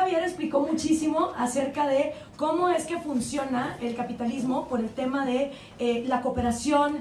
Javier explicó muchísimo acerca de cómo es que funciona el capitalismo por el tema de la cooperación,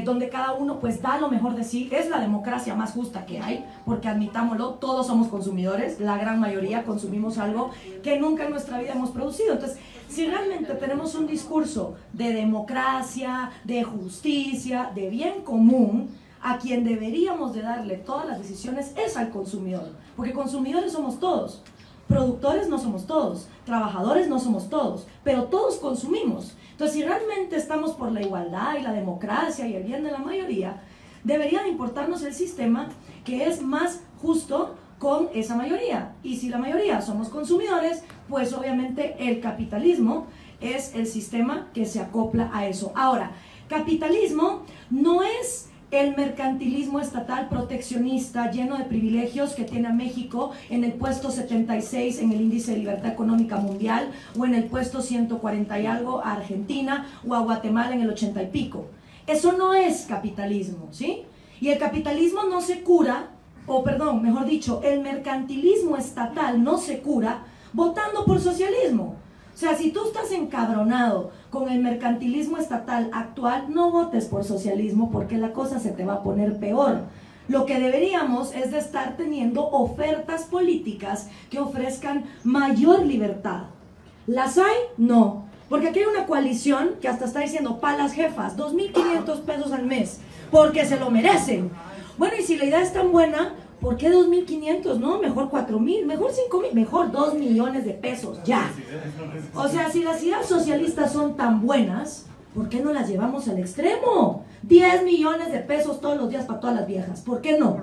donde cada uno pues da lo mejor de sí. Es la democracia más justa que hay, porque admitámoslo, todos somos consumidores, la gran mayoría consumimos algo que nunca en nuestra vida hemos producido. Entonces, si realmente tenemos un discurso de democracia, de justicia, de bien común, a quien deberíamos de darle todas las decisiones es al consumidor, porque consumidores somos todos. Productores no somos todos, trabajadores no somos todos, pero todos consumimos. Entonces, si realmente estamos por la igualdad y la democracia y el bien de la mayoría, debería de importarnos el sistema que es más justo con esa mayoría. Y si la mayoría somos consumidores, pues obviamente el capitalismo es el sistema que se acopla a eso. Ahora, capitalismo no es el mercantilismo estatal proteccionista lleno de privilegios que tiene a México en el puesto 76 en el índice de libertad económica mundial, o en el puesto 140 y algo a Argentina o a Guatemala en el 80 y pico. Eso no es capitalismo, ¿sí? Y el capitalismo no se cura, o perdón, mejor dicho, el mercantilismo estatal no se cura votando por socialismo. O sea, si tú estás encabronado con el mercantilismo estatal actual, no votes por socialismo, porque la cosa se te va a poner peor. Lo que deberíamos es de estar teniendo ofertas políticas que ofrezcan mayor libertad. ¿Las hay? No. Porque aquí hay una coalición que hasta está diciendo, para las jefas, 2.500 pesos al mes, porque se lo merecen. Bueno, y si la idea es tan buena, ¿por qué 2.500? No, mejor 4.000, mejor 5.000, mejor 2 millones de pesos, ya. O sea, si las ideas socialistas son tan buenas, ¿por qué no las llevamos al extremo? 10 millones de pesos todos los días para todas las viejas, ¿por qué no?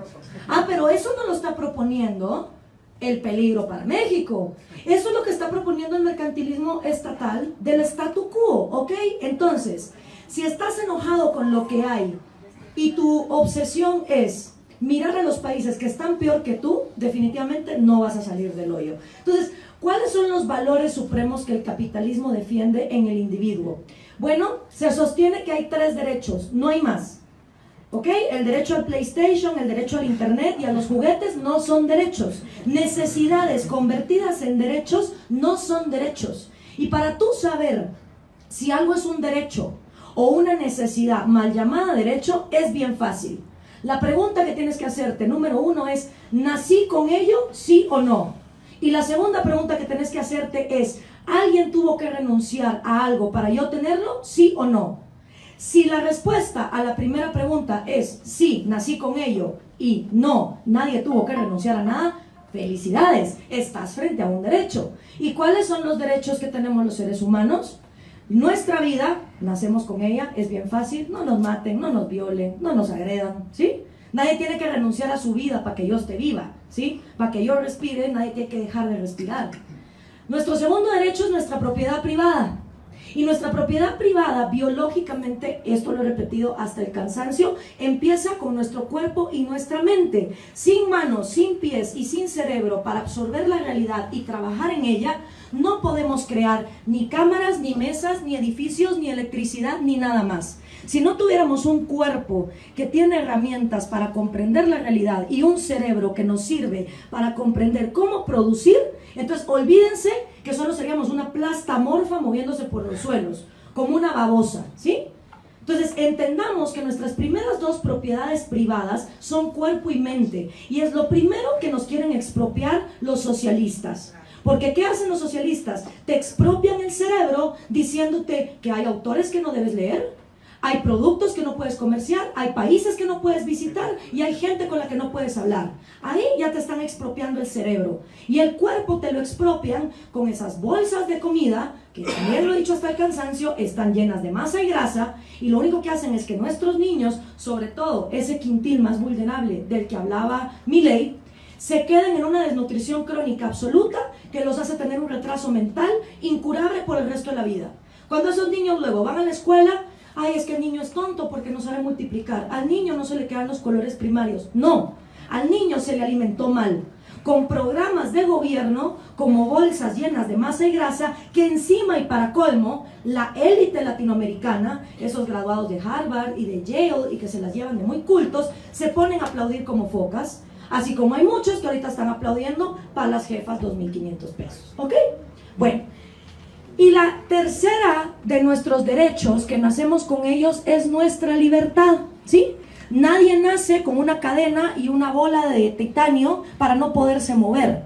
Ah, pero eso no lo está proponiendo el Peligro para México. Eso es lo que está proponiendo el mercantilismo estatal del statu quo, ¿ok? Entonces, si estás enojado con lo que hay y tu obsesión es mirar a los países que están peor que tú, definitivamente no vas a salir del hoyo. Entonces, ¿cuáles son los valores supremos que el capitalismo defiende en el individuo? Bueno, se sostiene que hay 3 derechos, no hay más. ¿Ok? El derecho al PlayStation, el derecho al Internet y a los juguetes no son derechos. Necesidades convertidas en derechos no son derechos. Y para tú saber si algo es un derecho o una necesidad mal llamada derecho, es bien fácil. La pregunta que tienes que hacerte, número 1, es, ¿nací con ello, sí o no? Y la segunda pregunta que tienes que hacerte es, ¿alguien tuvo que renunciar a algo para yo tenerlo, sí o no? Si la respuesta a la primera pregunta es, sí, nací con ello, y no, nadie tuvo que renunciar a nada, felicidades, estás frente a un derecho. ¿Y cuáles son los derechos que tenemos los seres humanos? Nuestra vida, nacemos con ella, es bien fácil, no nos maten, no nos violen, no nos agredan, ¿sí? Nadie tiene que renunciar a su vida para que yo esté viva, ¿sí? Para que yo respire, nadie tiene que dejar de respirar. Nuestro segundo derecho es nuestra propiedad privada. Y nuestra propiedad privada, biológicamente, esto lo he repetido hasta el cansancio, empieza con nuestro cuerpo y nuestra mente. Sin manos, sin pies y sin cerebro para absorber la realidad y trabajar en ella, no podemos crear ni cámaras, ni mesas, ni edificios, ni electricidad, ni nada más. Si no tuviéramos un cuerpo que tiene herramientas para comprender la realidad y un cerebro que nos sirve para comprender cómo producir, entonces olvídense que solo seríamos una plastamorfa moviéndose por los suelos, como una babosa, ¿sí? Entonces entendamos que nuestras primeras 2 propiedades privadas son cuerpo y mente, y es lo primero que nos quieren expropiar los socialistas. Porque ¿qué hacen los socialistas? Te expropian el cerebro diciéndote que hay autores que no debes leer, hay productos que no puedes comerciar, hay países que no puedes visitar y hay gente con la que no puedes hablar. Ahí ya te están expropiando el cerebro. Y el cuerpo te lo expropian con esas bolsas de comida, que también lo he dicho hasta el cansancio, están llenas de masa y grasa, y lo único que hacen es que nuestros niños, sobre todo ese quintil más vulnerable del que hablaba Milei, se queden en una desnutrición crónica absoluta que los hace tener un retraso mental incurable por el resto de la vida. Cuando esos niños luego van a la escuela, ay, es que el niño es tonto porque no sabe multiplicar. Al niño no se le quedan los colores primarios. No, al niño se le alimentó mal, con programas de gobierno como bolsas llenas de masa y grasa, que encima y para colmo, la élite latinoamericana, esos graduados de Harvard y de Yale y que se las llevan de muy cultos, se ponen a aplaudir como focas. Así como hay muchos que ahorita están aplaudiendo para las jefas 2.500 pesos. ¿Ok? Bueno. Y la tercera de nuestros derechos que nacemos con ellos es nuestra libertad, ¿sí? Nadie nace con una cadena y una bola de titanio para no poderse mover,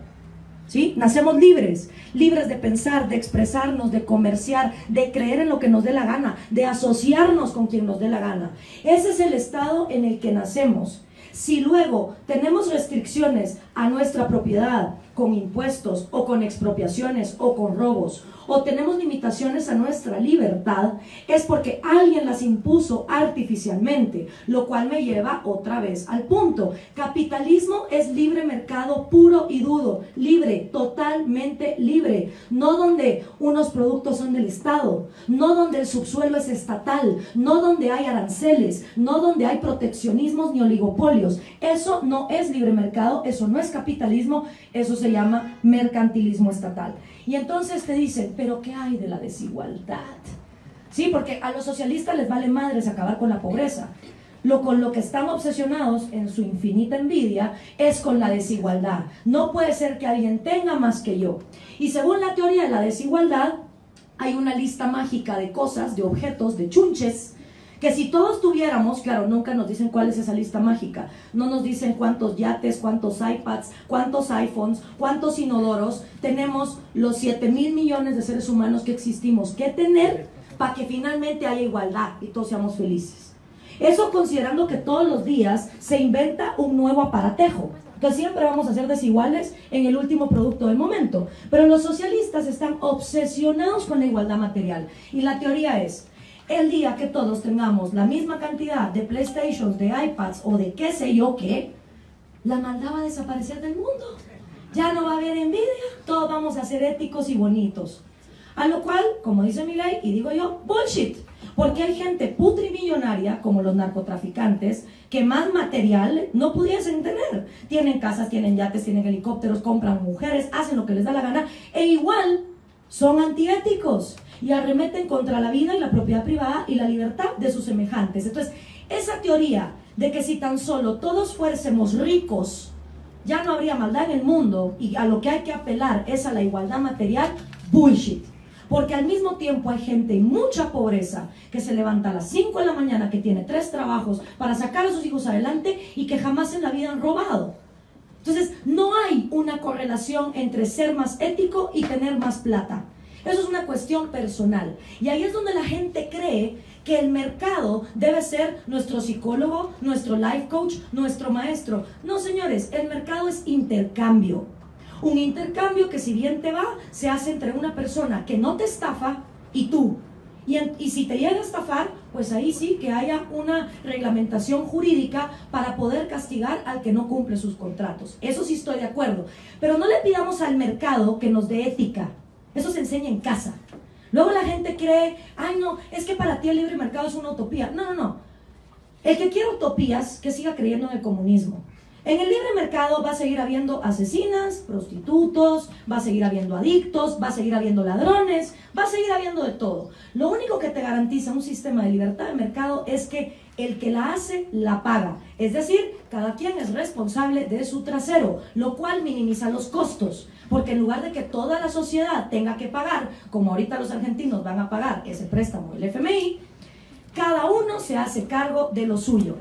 ¿sí? Nacemos libres, libres de pensar, de expresarnos, de comerciar, de creer en lo que nos dé la gana, de asociarnos con quien nos dé la gana. Ese es el estado en el que nacemos. Si luego tenemos restricciones a nuestra propiedad con impuestos o con expropiaciones o con robos, o tenemos limitaciones a nuestra libertad, es porque alguien las impuso artificialmente, lo cual me lleva otra vez al punto. Capitalismo es libre mercado puro y duro, libre, totalmente libre, no donde unos productos son del Estado, no donde el subsuelo es estatal, no donde hay aranceles, no donde hay proteccionismos ni oligopolios. Eso no es libre mercado, eso no es capitalismo, eso se llama mercantilismo estatal. Y entonces te dicen, ¿pero qué hay de la desigualdad? Sí, porque a los socialistas les vale madres acabar con la pobreza. Con lo que están obsesionados en su infinita envidia es con la desigualdad. No puede ser que alguien tenga más que yo. Y según la teoría de la desigualdad, hay una lista mágica de cosas, de objetos, de chunches, que si todos tuviéramos, claro, nunca nos dicen cuál es esa lista mágica, no nos dicen cuántos yates, cuántos iPads, cuántos iPhones, cuántos inodoros, tenemos los 7.000 millones de seres humanos que existimos que tener para que finalmente haya igualdad y todos seamos felices. Eso considerando que todos los días se inventa un nuevo aparatejo. Entonces siempre vamos a ser desiguales en el último producto del momento. Pero los socialistas están obsesionados con la igualdad material. Y la teoría es, el día que todos tengamos la misma cantidad de PlayStations, de iPads o de qué sé yo qué, la maldad va a desaparecer del mundo. Ya no va a haber envidia, todos vamos a ser éticos y bonitos. A lo cual, como dice mi ley, y digo yo, bullshit. Porque hay gente putrimillonaria, como los narcotraficantes, que más material no pudiesen tener. Tienen casas, tienen yates, tienen helicópteros, compran mujeres, hacen lo que les da la gana, e igual son antiéticos y arremeten contra la vida y la propiedad privada y la libertad de sus semejantes. Entonces, esa teoría de que si tan solo todos fuésemos ricos, ya no habría maldad en el mundo y a lo que hay que apelar es a la igualdad material, bullshit. Porque al mismo tiempo hay gente en mucha pobreza que se levanta a las 5 de la mañana, que tiene 3 trabajos para sacar a sus hijos adelante y que jamás en la vida han robado. Entonces, no hay una correlación entre ser más ético y tener más plata. Eso es una cuestión personal. Y ahí es donde la gente cree que el mercado debe ser nuestro psicólogo, nuestro life coach, nuestro maestro. No, señores, el mercado es intercambio. Un intercambio que si bien te va, se hace entre una persona que no te estafa y tú. Y si te llega a estafar, pues ahí sí que haya una reglamentación jurídica para poder castigar al que no cumple sus contratos. Eso sí estoy de acuerdo. Pero no le pidamos al mercado que nos dé ética. Eso se enseña en casa. Luego la gente cree, ay no, es que para ti el libre mercado es una utopía. No, no, no. El que quiere utopías, que siga creyendo en el comunismo. En el libre mercado va a seguir habiendo asesinas, prostitutos, va a seguir habiendo adictos, va a seguir habiendo ladrones, va a seguir habiendo de todo. Lo único que te garantiza un sistema de libertad de mercado es que el que la hace, la paga. Es decir, cada quien es responsable de su trasero, lo cual minimiza los costos. Porque en lugar de que toda la sociedad tenga que pagar, como ahorita los argentinos van a pagar ese préstamo del FMI, cada uno se hace cargo de lo suyo.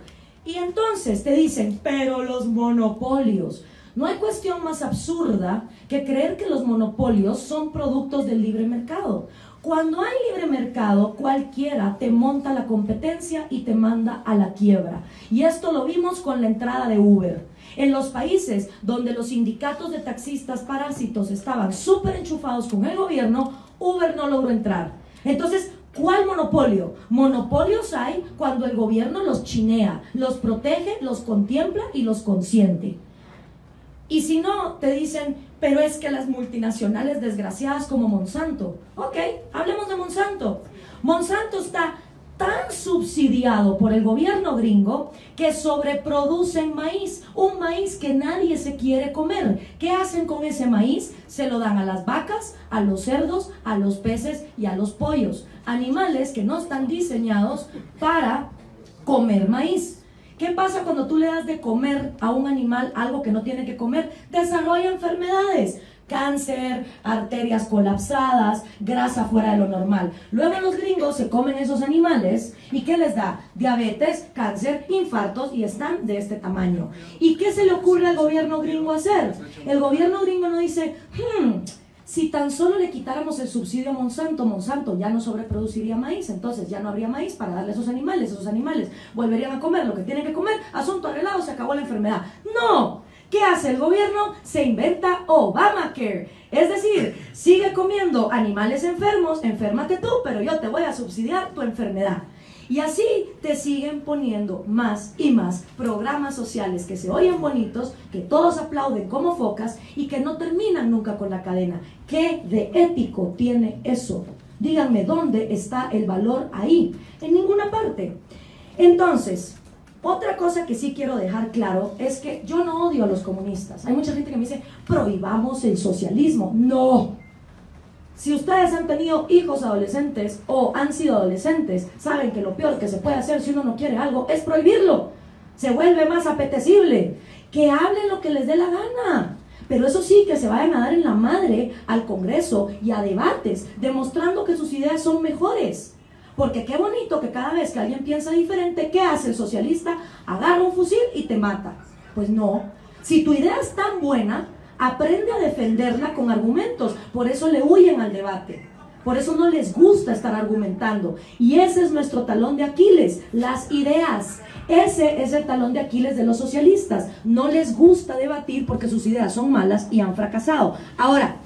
Y entonces te dicen, pero los monopolios. No hay cuestión más absurda que creer que los monopolios son productos del libre mercado. Cuando hay libre mercado, cualquiera te monta la competencia y te manda a la quiebra. Y esto lo vimos con la entrada de Uber. En los países donde los sindicatos de taxistas parásitos estaban súper enchufados con el gobierno, Uber no logró entrar. Entonces, ¿cuál monopolio? Monopolios hay cuando el gobierno los chinea, los protege, los contempla y los consiente. Y si no, te dicen, pero es que las multinacionales desgraciadas como Monsanto. Ok, hablemos de Monsanto. Monsanto está tan subsidiado por el gobierno gringo que sobreproducen maíz, un maíz que nadie se quiere comer. ¿Qué hacen con ese maíz? Se lo dan a las vacas, a los cerdos, a los peces y a los pollos. Animales que no están diseñados para comer maíz. ¿Qué pasa cuando tú le das de comer a un animal algo que no tiene que comer? Desarrolla enfermedades. Cáncer, arterias colapsadas, grasa fuera de lo normal. Luego los gringos se comen esos animales y ¿qué les da? Diabetes, cáncer, infartos y están de este tamaño. ¿Y qué se le ocurre al gobierno gringo hacer? El gobierno gringo no dice, si tan solo le quitáramos el subsidio a Monsanto, Monsanto ya no sobreproduciría maíz, entonces ya no habría maíz para darle a esos animales volverían a comer lo que tienen que comer, asunto arreglado, se acabó la enfermedad. ¡No! ¿Qué hace el gobierno? Se inventa Obamacare. Es decir, sigue comiendo animales enfermos, enférmate tú, pero yo te voy a subsidiar tu enfermedad. Y así te siguen poniendo más y más programas sociales que se oyen bonitos, que todos aplauden como focas y que no terminan nunca con la cadena. ¿Qué de ético tiene eso? Díganme, ¿dónde está el valor ahí? En ninguna parte. Entonces, otra cosa que sí quiero dejar claro es que yo no odio a los comunistas. Hay mucha gente que me dice, prohibamos el socialismo. No. Si ustedes han tenido hijos adolescentes o han sido adolescentes, saben que lo peor que se puede hacer si uno no quiere algo es prohibirlo. Se vuelve más apetecible. Que hablen lo que les dé la gana. Pero eso sí, que se vayan a dar en la madre al Congreso y a debates, demostrando que sus ideas son mejores. Porque qué bonito que cada vez que alguien piensa diferente, ¿qué hace el socialista? Agarra un fusil y te mata. Pues no. Si tu idea es tan buena, aprende a defenderla con argumentos. Por eso le huyen al debate. Por eso no les gusta estar argumentando. Y ese es nuestro talón de Aquiles, las ideas. Ese es el talón de Aquiles de los socialistas. No les gusta debatir porque sus ideas son malas y han fracasado. Ahora,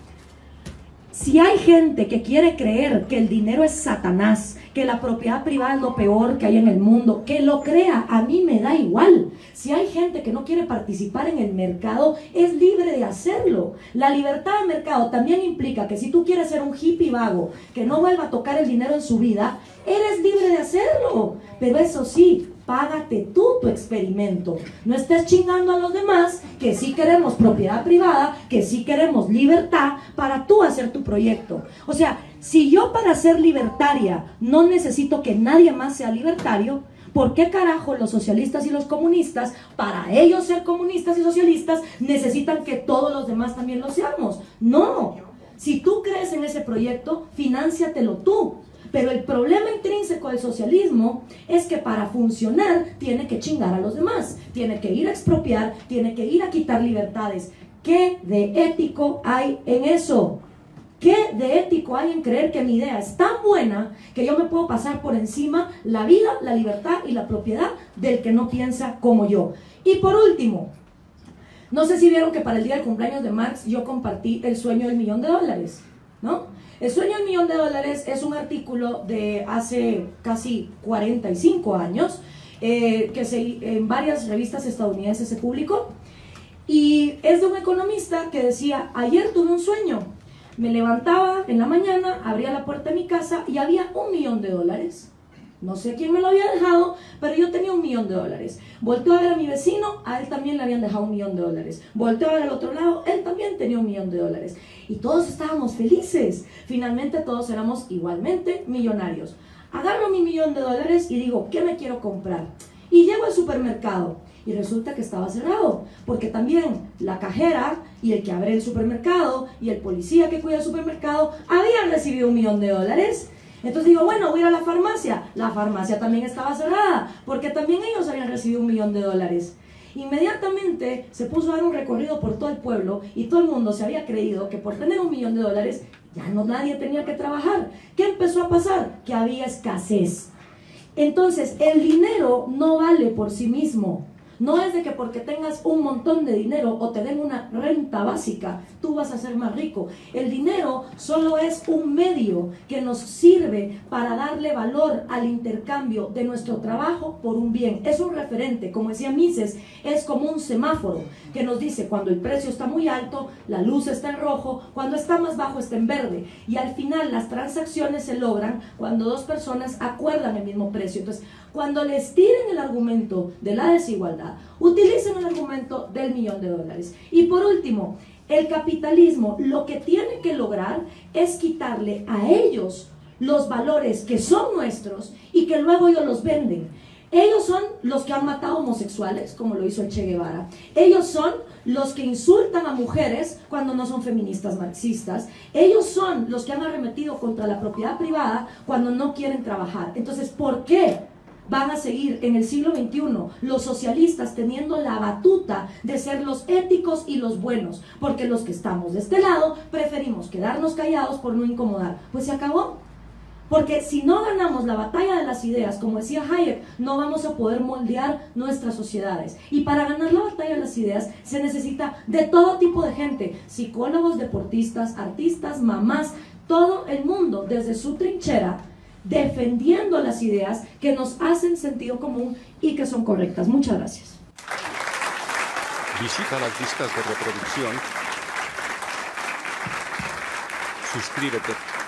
si hay gente que quiere creer que el dinero es Satanás, que la propiedad privada es lo peor que hay en el mundo, que lo crea, a mí me da igual. Si hay gente que no quiere participar en el mercado, es libre de hacerlo. La libertad de mercado también implica que si tú quieres ser un hippie vago, que no vuelva a tocar el dinero en su vida, eres libre de hacerlo. Pero eso sí, págate tú tu experimento. No estés chingando a los demás, que sí queremos propiedad privada, que sí queremos libertad para tú hacer tu proyecto. O sea, si yo para ser libertaria no necesito que nadie más sea libertario, ¿por qué carajo los socialistas y los comunistas, para ellos ser comunistas y socialistas, necesitan que todos los demás también lo seamos? No. Si tú crees en ese proyecto, finánciatelo tú. Pero el problema intrínseco del socialismo es que para funcionar tiene que chingar a los demás, tiene que ir a expropiar, tiene que ir a quitar libertades. ¿Qué de ético hay en eso? ¿Qué de ético hay en creer que mi idea es tan buena que yo me puedo pasar por encima la vida, la libertad y la propiedad del que no piensa como yo? Y por último, no sé si vieron que para el día del cumpleaños de Marx yo compartí el sueño del $1.000.000, ¿no? El sueño del $1.000.000 es un artículo de hace casi 45 años que en varias revistas estadounidenses se publicó, y es de un economista que decía: ayer tuve un sueño, me levantaba en la mañana, abría la puerta de mi casa y había $1.000.000. No sé quién me lo había dejado, pero yo tenía $1.000.000. Volteo a ver a mi vecino, a él también le habían dejado $1.000.000. Volteo a ver al otro lado, él también tenía $1.000.000. Y todos estábamos felices. Finalmente todos éramos igualmente millonarios. Agarro mi $1.000.000 y digo, ¿qué me quiero comprar? Y llego al supermercado y resulta que estaba cerrado, porque también la cajera y el que abre el supermercado y el policía que cuida el supermercado habían recibido $1.000.000. Entonces digo, bueno, voy a ir a la farmacia también estaba cerrada, porque también ellos habían recibido $1.000.000. Inmediatamente se puso a dar un recorrido por todo el pueblo y todo el mundo se había creído que por tener $1.000.000 ya no nadie tenía que trabajar. ¿Qué empezó a pasar? Que había escasez. Entonces el dinero no vale por sí mismo. No es de que porque tengas un montón de dinero o te den una renta básica, tú vas a ser más rico. El dinero solo es un medio que nos sirve para darle valor al intercambio de nuestro trabajo por un bien. Es un referente, como decía Mises, es como un semáforo que nos dice cuando el precio está muy alto, la luz está en rojo, cuando está más bajo está en verde. Y al final las transacciones se logran cuando dos personas acuerdan el mismo precio. Entonces, cuando les tiren el argumento de la desigualdad, utilicen el argumento del $1.000.000. Y por último, el capitalismo lo que tiene que lograr es quitarle a ellos los valores que son nuestros y que luego ellos los venden. Ellos son los que han matado homosexuales, como lo hizo el Che Guevara. Ellos son los que insultan a mujeres cuando no son feministas marxistas. Ellos son los que han arremetido contra la propiedad privada cuando no quieren trabajar. Entonces, ¿por qué van a seguir en el siglo XXI los socialistas teniendo la batuta de ser los éticos y los buenos? Porque los que estamos de este lado preferimos quedarnos callados por no incomodar. Pues se acabó. Porque si no ganamos la batalla de las ideas, como decía Hayek, no vamos a poder moldear nuestras sociedades. Y para ganar la batalla de las ideas se necesita de todo tipo de gente, psicólogos, deportistas, artistas, mamás, todo el mundo desde su trinchera, defendiendo las ideas que nos hacen sentido común y que son correctas. Muchas gracias. Visita las listas de reproducción. Suscríbete.